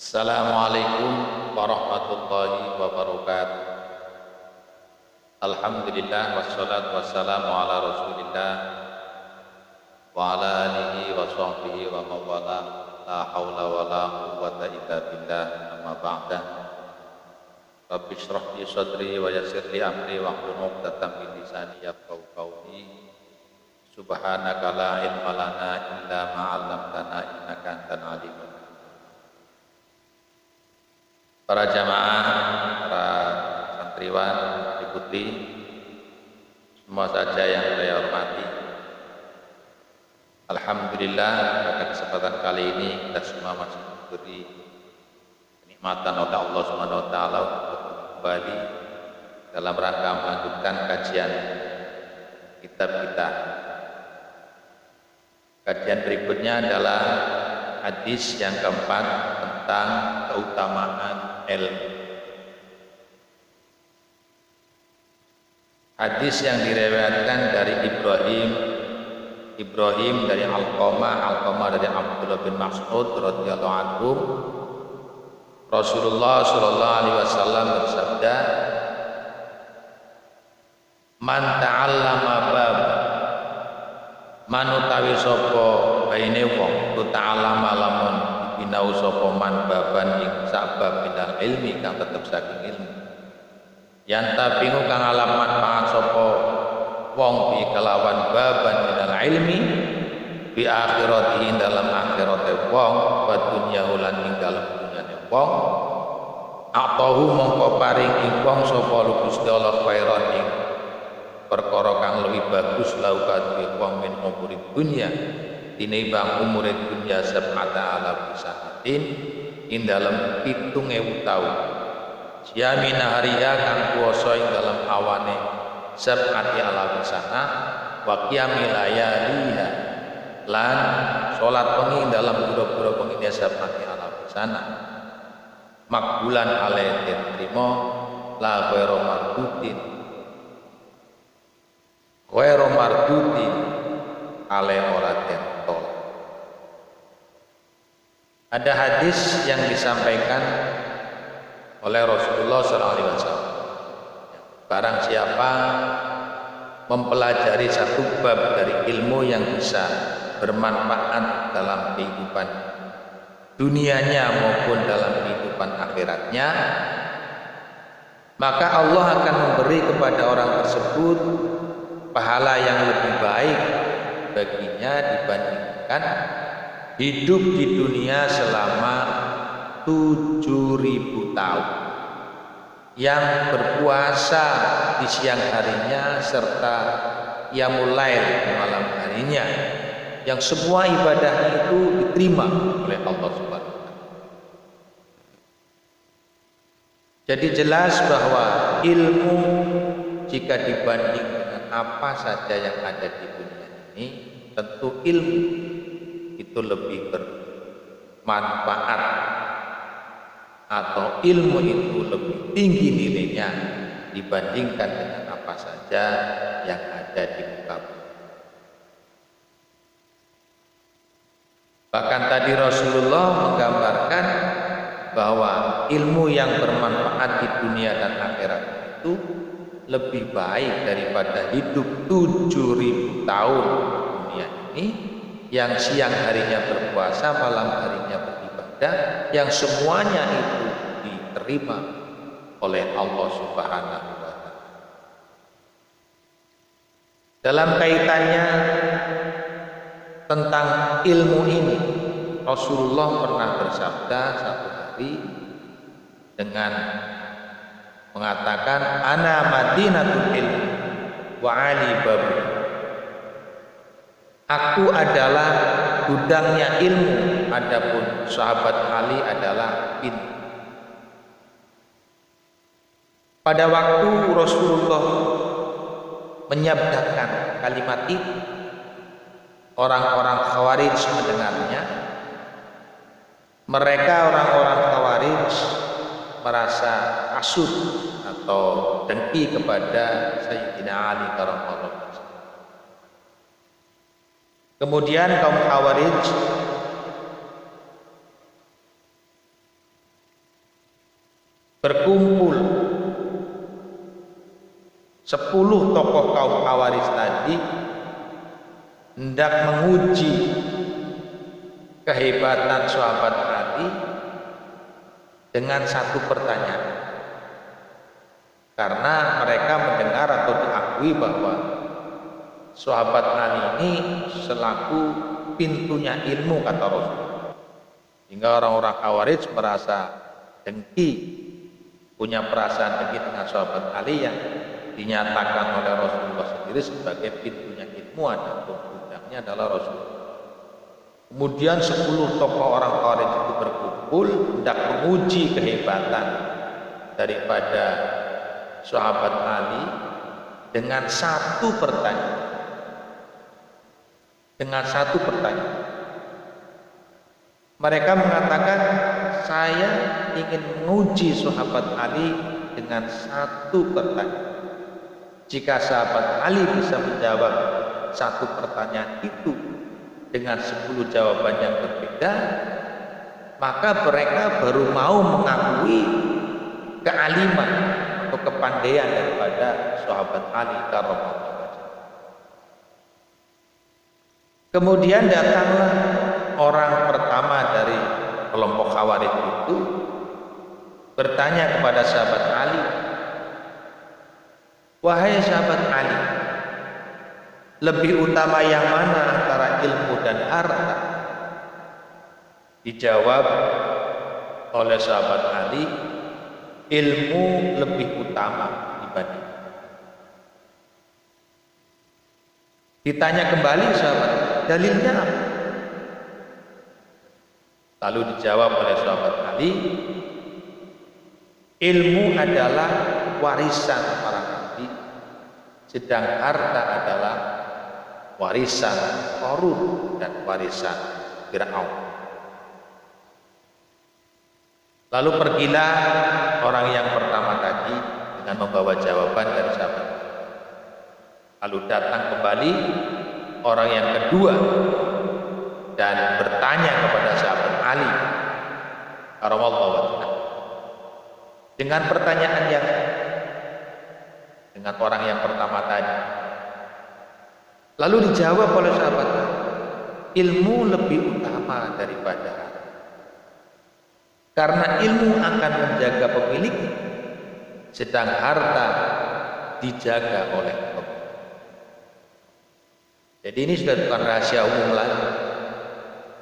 Assalamualaikum warahmatullahi wabarakatuh. Alhamdulillah wassalatu wassalamu ala Rasulillah wa ala alihi wa sahbihi wa mawala. La haula wa la quwwata illa billah. Amma ba'da. Rabbi shrah li sadri wa yassir li amri wa hlul 'uqdatam min lisani yafqahu qawli. Subhanaka la ilma lana illa ma 'allamtana innaka antal alimul. Para jamaah, para santriwan, putri, semua saja yang saya hormati. Alhamdulillah pada kesempatan kali ini kita semua masih diberi kenikmatan oleh Allah Subhanahu wa taala untuk kembali dalam rangka melanjutkan kajian kitab kita. Kajian berikutnya adalah hadis yang keempat tentang keutamaan ilmu. Hadis yang diriwayatkan dari Ibrahim dari Alqamah dari Abdullah bin Mas'ud radhiyallahu anhu. Rasulullah sallallahu alaihi wasallam bersabda, "Man ta'allama bab manutawi sapa baine wong ta'allama lamun binau sapa man baban ing sabab minal ilmi kang tetep saking ilmu. Yanta pingu kang alam manfaat sapa wong bi kelawan baban minal ilmi bi akhirati dalam akhirate wong wa dunyahu lan ing dalam dunyane wong atahu mongko paring ing wong sapa Gusti Allah khairan ing perkara kang luwih bagus laukat wong min umuri dunya tinimbang umur dunya sab'ata ala bisanatin ing dalam 7.000 tahun. Yamina hariya kang puasa ing dalam awane sab'ati ala bisana wa qiyamil layaliha lan salat wengi dalam pira-pira wengi sab'ati ala bisana makbulan ale diterima la ghairu mardutin ale ora tentol. Ada hadis yang disampaikan oleh Rasulullah SAW. Barang siapa mempelajari satu bab dari ilmu yang bisa bermanfaat dalam kehidupan dunianya maupun dalam kehidupan akhiratnya, maka Allah akan memberi kepada orang tersebut pahala yang lebih baik baginya dibandingkan hidup di dunia selama 7.000 tahun yang berpuasa di siang harinya serta qiyamul lail di malam harinya, yang semua ibadah itu diterima oleh Allah Subhanahu wa taala. Jadi jelas bahwa ilmu jika dibanding dengan apa saja yang ada di dunia ini, tentu ilmu itu lebih bermanfaat atau ilmu itu lebih tinggi nilainya dibandingkan dengan apa saja yang ada di muka bumi. Bahkan tadi Rasulullah menggambarkan bahwa ilmu yang bermanfaat di dunia dan akhirat itu lebih baik daripada hidup 7.000 tahun di dunia ini, yang siang harinya berpuasa, malam harinya beribadah, yang semuanya itu diterima oleh Allah Subhanahu wa taala. Dalam kaitannya tentang ilmu ini, Rasulullah pernah bersabda satu hari dengan mengatakan, "Ana madinatul ilmi wa ali babu." Aku adalah gudangnya ilmu, adapun sahabat Ali adalah pintu. Pada waktu Rasulullah menyabdakan kalimat itu, orang-orang Khawarij mendengarnya. Mereka orang-orang Khawarij merasa hasud atau dengki kepada Sayyidina Ali karramallahu wajhahu. Kemudian kaum Khawarij berkumpul 10 tokoh kaum Khawarij tadi hendak menguji kehebatan sahabat Ali dengan satu pertanyaan. Karena mereka mendengar atau diakui bahwa sahabat Ali ini selaku pintunya ilmu, kata Rasul. Hingga orang-orang Khawarij merasa dengki, punya perasaan dengki dengan sahabat Ali yang dinyatakan oleh Rasulullah sendiri sebagai pintunya ilmu, dan pundaknya adalah Rasulullah. Kemudian 10 tokoh orang Khawarij itu berkumpul hendak menguji kehebatan daripada sahabat Ali dengan satu pertanyaan. Mereka mengatakan, saya ingin menguji sahabat Ali dengan satu pertanyaan. Jika sahabat Ali bisa menjawab satu pertanyaan itu dengan 10 jawaban yang berbeda, maka mereka baru mau mengakui kealiman atau kepandaian daripada sahabat Ali karramallahu wajhahu. Kemudian datanglah orang pertama dari kelompok Khawarij itu bertanya kepada sahabat Ali, wahai sahabat Ali, lebih utama yang mana antara ilmu dan harta? Dijawab oleh sahabat Ali, ilmu lebih utama dibanding. Ditanya kembali sahabat, dalilnya apa? Lalu dijawab oleh sahabat Ali, ilmu adalah warisan para nabi, sedang harta adalah warisan Qarun dan warisan Fir'aun. Lalu pergilah orang yang pertama tadi dengan membawa jawaban dari sahabat. Lalu datang kembali orang yang kedua dan bertanya kepada sahabat Ali karramallahu wajhahu dengan pertanyaan yang dengan orang yang pertama tadi. Lalu dijawab oleh sahabat, ilmu lebih utama daripada harta, karena ilmu akan menjaga pemiliknya, sedang harta dijaga oleh pemilik. Jadi ini sudah bukan rahasia umum lagi,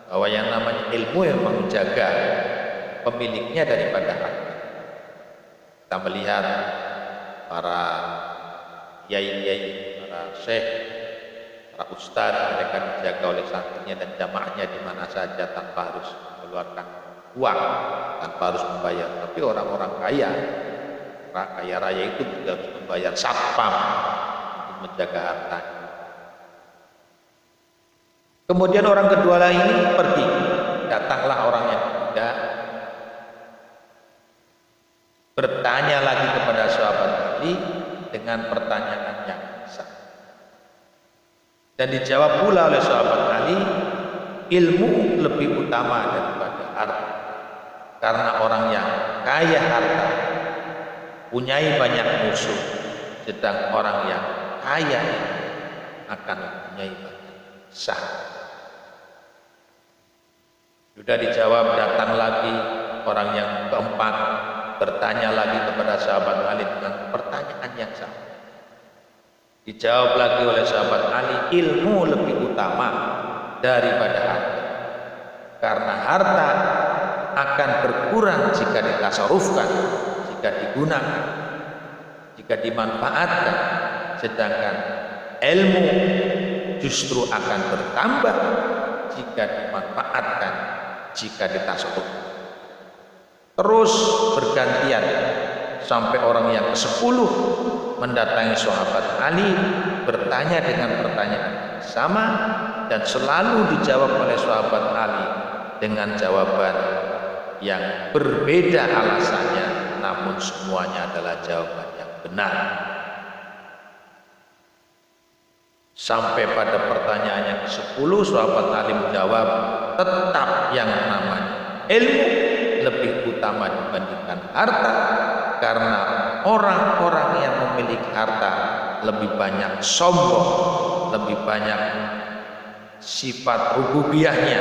bahwa yang namanya ilmu yang menjaga pemiliknya daripada harta. Kita melihat para kiai-kiai, para syekh, para ustadz, mereka dijaga oleh santrinya dan jamaahnya di mana saja tanpa harus mengeluarkan uang, tanpa harus membayar. Tapi orang-orang kaya raya itu juga harus membayar satpam untuk menjaga harta. Kemudian orang kedua lagi pergi, datanglah orang yang ketiga bertanya lagi kepada sahabat Ali dengan pertanyaan yang sama. Dan dijawab pula oleh sahabat Ali, ilmu lebih utama daripada harta, karena orang yang kaya harta punyai banyak musuh, sedang orang yang kaya akan mempunyai banyak sahabat. Sudah dijawab, datang lagi orang yang keempat bertanya lagi kepada sahabat Ali dengan pertanyaan yang sama. Dijawab lagi oleh sahabat Ali, ilmu lebih utama daripada harta, karena harta akan berkurang jika ditasarufkan, jika digunakan, jika dimanfaatkan, sedangkan ilmu justru akan bertambah jika dimanfaatkan, jika ditasarufkan. Terus bergantian sampai orang yang ke-10 mendatangi sahabat Ali bertanya dengan pertanyaan yang sama, dan selalu dijawab oleh sahabat Ali dengan jawaban yang berbeda alasannya, namun semuanya adalah jawaban yang benar. Sampai pada pertanyaan yang ke-10 sahabat Ali menjawab, tetap yang namanya ilmu lebih utama utama dibandingkan harta, karena orang-orang yang memiliki harta lebih banyak sombong, lebih banyak sifat rububiyahnya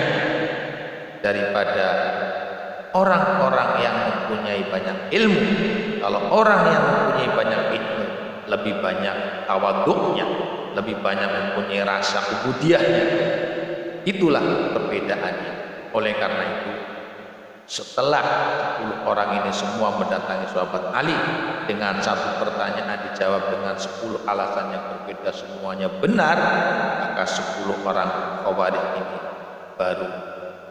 daripada orang-orang yang mempunyai banyak ilmu. Kalau orang yang mempunyai banyak ilmu lebih banyak tawaduknya, lebih banyak mempunyai rasa ubudiyahnya. Itulah perbedaannya. Oleh karena itu, setelah 10 orang ini semua mendatangi sahabat Ali dengan satu pertanyaan dijawab dengan 10 alasan yang berbeda, semuanya benar, maka 10 orang Khawarij ini baru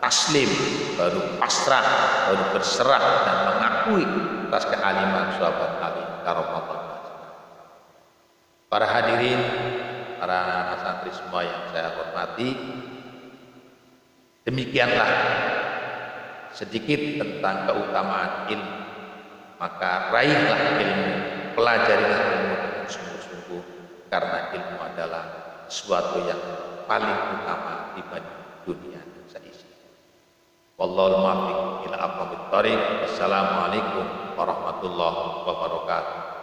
taslim, baru pasrah, baru berserah dan mengakui atas kealiman sahabat Ali karramallahu wajhahu. Para hadirin, para anak santri semua yang saya hormati, demikianlah sedikit tentang keutamaan ilmu. Maka raihlah ilmu, pelajarilah ilmu dengan sungguh-sungguh, karena ilmu adalah sesuatu yang paling utama dibanding dunia seisi. Wallahul muwaffiq ila aqwamit thoriq. Wassalamualaikum warahmatullahi wabarakatuh.